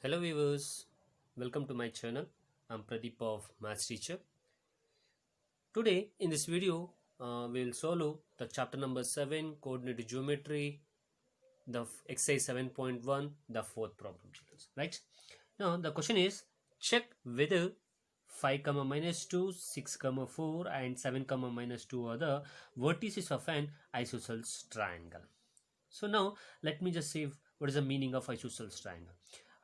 Hello viewers, welcome to my channel. I'm Pradeep of Maths Teacher. Today in this video, we'll solve the chapter number 7 coordinate geometry, the exercise 7.1, the fourth problem. Right now the question is check whether 5 comma minus 2, 6 comma 4 and 7 comma minus 2 are the vertices of an isosceles triangle. So now let me just say what is the meaning of isosceles triangle.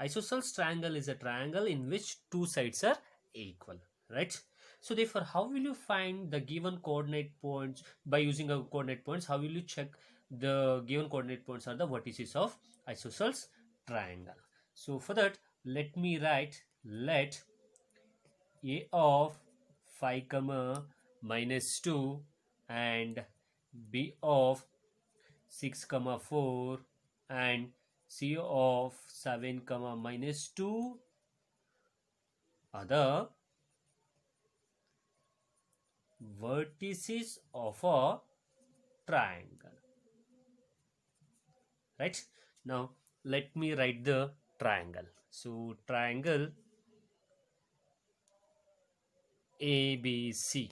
Isosceles triangle is a triangle in which two sides are equal, right? So therefore, how will you find the given coordinate points by using a coordinate points? How will you check the given coordinate points are the vertices of isosceles triangle? So for that, let me write let a of 5 comma minus 2 and b of 6 comma 4 and c of 7 comma minus 2 are the vertices of a triangle. Right, now let me write the triangle. So triangle ABC.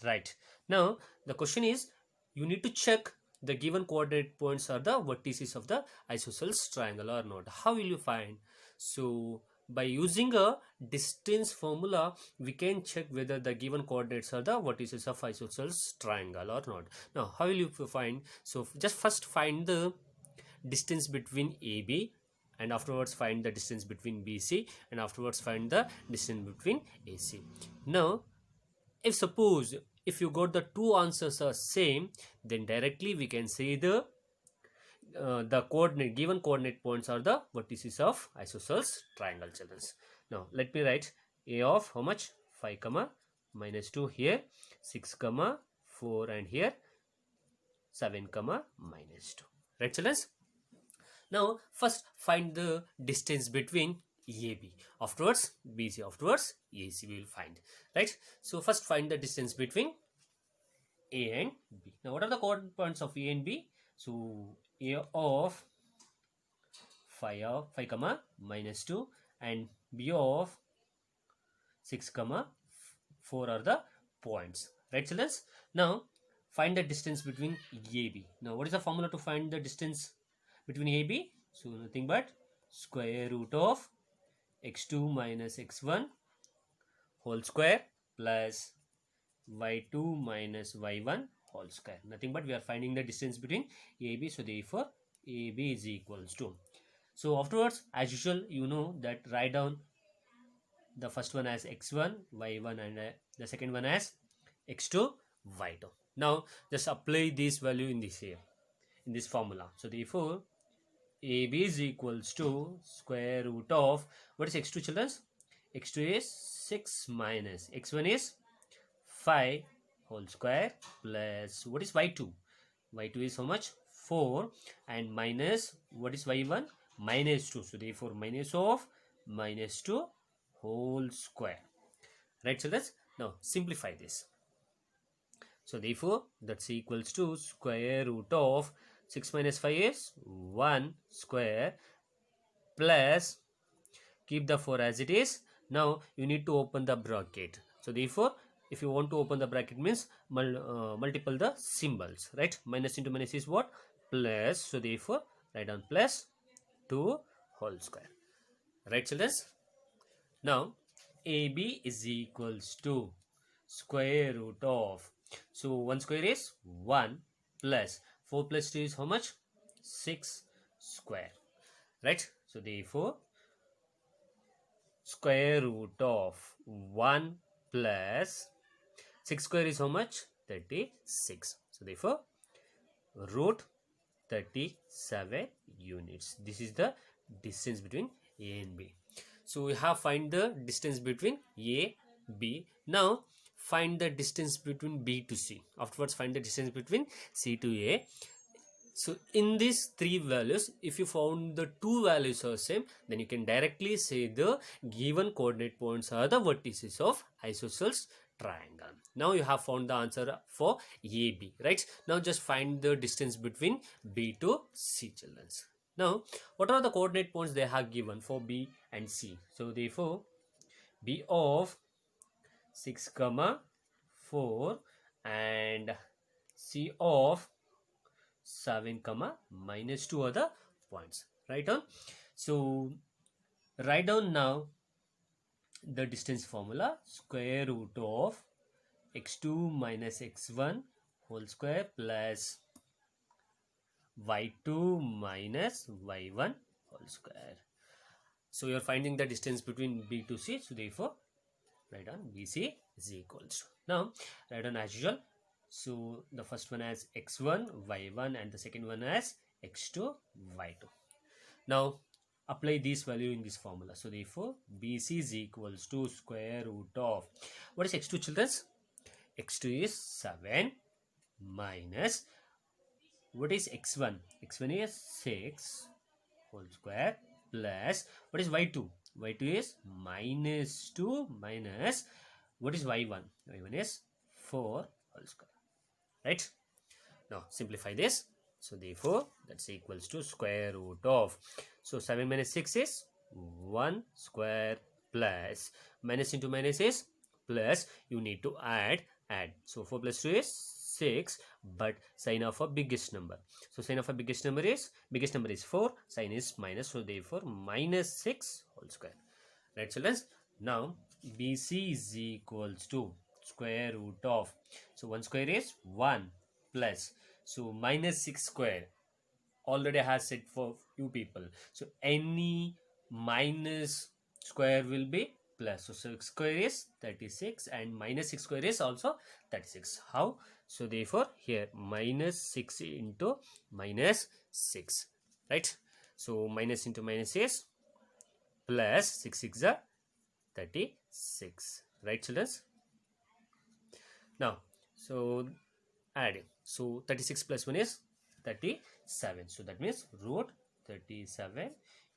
Right, now the question is you need to check the given coordinate points are the vertices of the isosceles triangle or not. How will you find? So by using a distance formula we can check whether the given coordinates are the vertices of isosceles triangle or not. Now how will you find? So just first find the distance between AB and afterwards find the distance between BC and afterwards find the distance between AC. Now if suppose if you got the two answers are same, then directly we can say the coordinate given coordinate points are the vertices of isosceles triangle, children. Now let me write a of how much 5 comma minus 2 here, 6 comma 4 and here 7 comma minus 2, right children? Now first find the distance between AB, afterwards BC, afterwards AC we will find, right? So first find the distance between A and B. Now what are the coordinate points of A and B? So A of 5 comma minus 2 and B of 6 comma 4 are the points, right children? Now find the distance between AB. Now what is the formula to find the distance between AB? So nothing but square root of x2 minus x1 whole square plus y2 minus y1 whole square. Nothing but we are finding the distance between AB. So therefore AB is equals to. So afterwards as usual you know that write down the first one as x1 y1 and the second one as x2 y2. Now just apply this value in this here in this formula. So therefore AB is equals to square root of what is x2 children? X2 is 6 minus x1 is 5 whole square plus what is y2? Y2 is how much? 4 and minus what is y1? Minus 2. So therefore minus of minus 2 whole square. Right children? Now simplify this. So therefore that's equals to square root of 6 minus 5 is 1 square plus keep the 4 as it is. Now you need to open the bracket. So therefore if you want to open the bracket means multiple the symbols, right? Minus into minus is what? Plus. So therefore write down plus 2 whole square, right children? Now AB is equals to square root of, so 1 square is 1 plus 4 plus 2 is how much? 6 square, right? So therefore square root of 1 plus 6 square is how much? 36. So therefore root 37 units. This is the distance between A and B. So we have find the distance between A, B. Now find the distance between B to C. Afterwards find the distance between C to A. So in these three values, if you found the two values are same, then you can directly say the given coordinate points are the vertices of isosceles triangle. Now you have found the answer for AB, right? Now just find the distance between B to C, children. Now, what are the coordinate points they have given for B and C? So therefore, B of 6 comma 4 and C of 7 comma minus 2 are the points. Right on. So write down now the distance formula. Square root of x2 minus x1 whole square plus y2 minus y1 whole square. So you're finding the distance between B to C. So therefore, write down BC is equals to. Now, write down as usual. So the first one as x1, y1 and the second one as x2, y2. Now, apply this value in this formula. So therefore, BC is equals to square root of, what is x2 children? x2 is 7 minus, what is x1? x1 is 6 whole square plus, what is y2? y2 is minus 2 minus, what is y1? y1 is 4 whole square. Right? Now simplify this. So therefore that's equals to square root of, so 7 minus 6 is 1 square plus minus into minus is plus, you need to add. So 4 plus 2 is 6, but sign of a biggest number. So sign of a biggest number is 4, sign is minus, so therefore minus 6 whole square. Right children? Now BC is equals to square root of, so 1 square is 1 plus, so minus 6 square already has said for few people, so any minus square will be plus, so 6 square is 36 and minus 6 square is also 36. How? So therefore here minus 6 into minus 6, right? So minus into minus is plus, 6 6 are 36, right children? Now so adding, so 36 plus 1 is 37, so that means root 37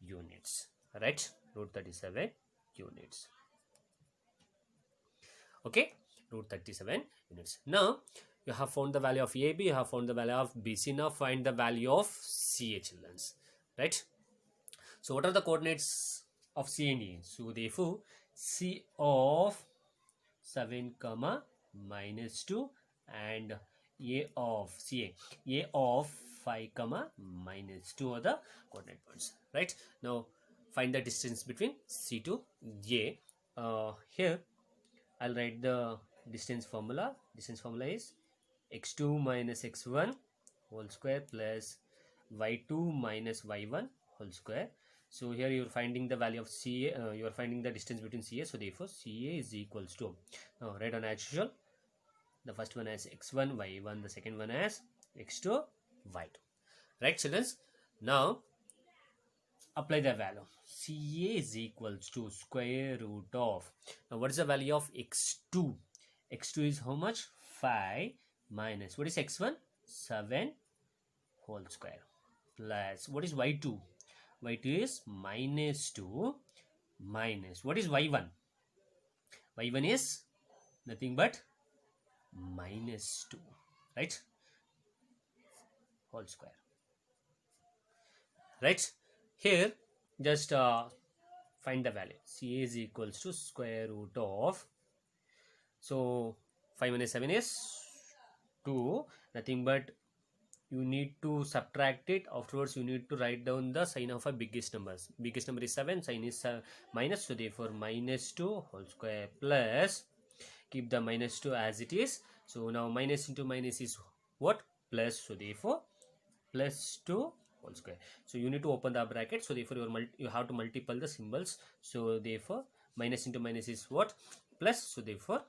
units, right? Root 37 units. Okay, root 37 units. Now you have found the value of AB, you have found the value of BC. Now find the value of CA children, right? So what are the coordinates of C and E? So therefore C of 7 comma minus 2 and A of CA, A of 5 comma minus 2 are the coordinate points, right? Now find the distance between C to A. Here I'll write the distance formula. Distance formula is x2 minus x1 whole square plus y2 minus y1 whole square. So here you're finding the value of CA, you are finding the distance between CA, so therefore CA is equals to, now write on as usual, the first one as x1 y1, the second one as x2 y2, right children? Now apply the value. CA is equals to square root of, now what is the value of x2? x2 is how much? 5 minus, what is x1? 7 whole square plus, what is y2? y2 is minus 2 minus, what is y1? y1 is nothing but minus 2, right? Whole square, right? Here just find the value. CA is equals to square root of, so 5 minus 7 is 2, nothing but you need to subtract it. Afterwards you need to write down the sign of a biggest numbers. Biggest number is 7, sign is minus, so therefore minus 2 whole square plus, keep the minus 2 as it is. So now minus into minus is what? Plus, so therefore plus 2 whole square. So you need to open the bracket, so therefore you have to multiply the symbols. So therefore minus into minus is what? Plus, so therefore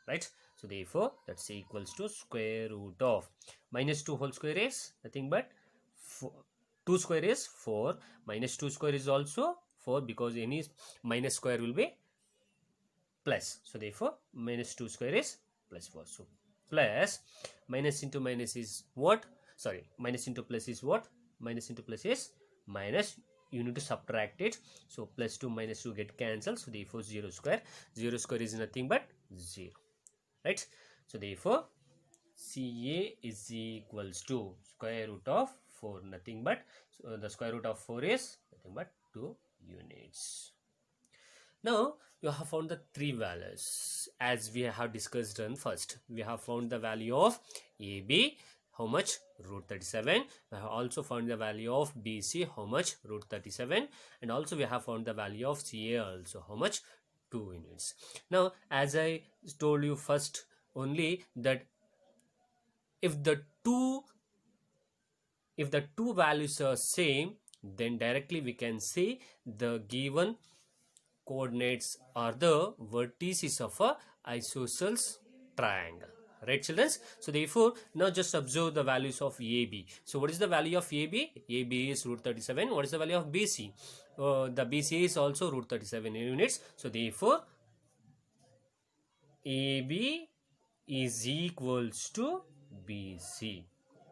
right? So therefore that's equals to square root of minus 2 whole square is nothing but 2 square is 4, minus 2 square is also 4, because any minus square will be plus, so therefore minus 2 square is plus 4. So plus, minus into minus is what? Sorry, minus into plus is what? Minus into plus is minus, you need to subtract it. So plus 2 minus 2 get cancelled, so therefore 0 square. 0 square is nothing but 0, right? So therefore CA is equals to square root of 4, nothing but the square root of 4 is nothing but 2 units. Now you have found the three values as we have discussed on first. We have found the value of AB, how much? Root 37. We have also found the value of BC, how much? Root 37. And also we have found the value of CA also, how much? 2 units. Now as I told you first only that if the two values are same, then directly we can say the given coordinates are the vertices of a isosceles triangle, right children? So therefore now just observe the values of AB. So what is the value of AB? AB is root 37. What is the value of BC? The BC is also root 37 units. So therefore AB is equals to BC,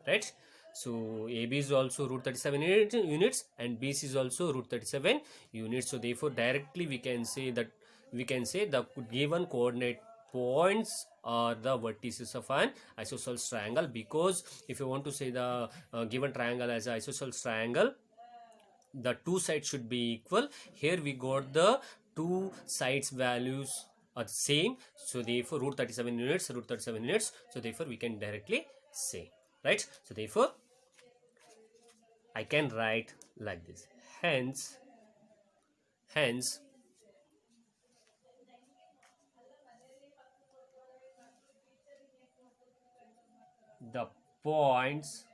right? So AB is also root 37 units and BC is also root 37 units. So therefore directly we can say the given coordinate points are the vertices of an isosceles triangle, because if you want to say the given triangle as an isosceles triangle, the two sides should be equal. Here we got the two sides values are the same, so therefore root 37 units, so therefore we can directly say, right? So therefore I can write like this. Hence the points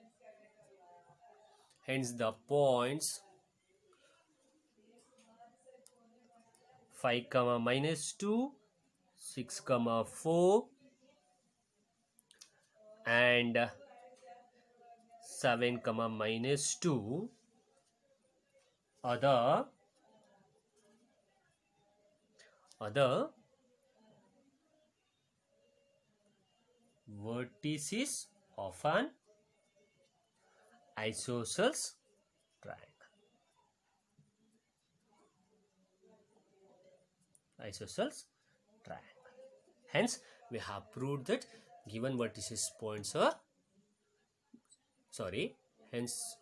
5 comma minus 2, 6 comma 4 and 7 comma minus 2 are the vertices of an isosceles triangle. Hence we have proved that given vertices points are hence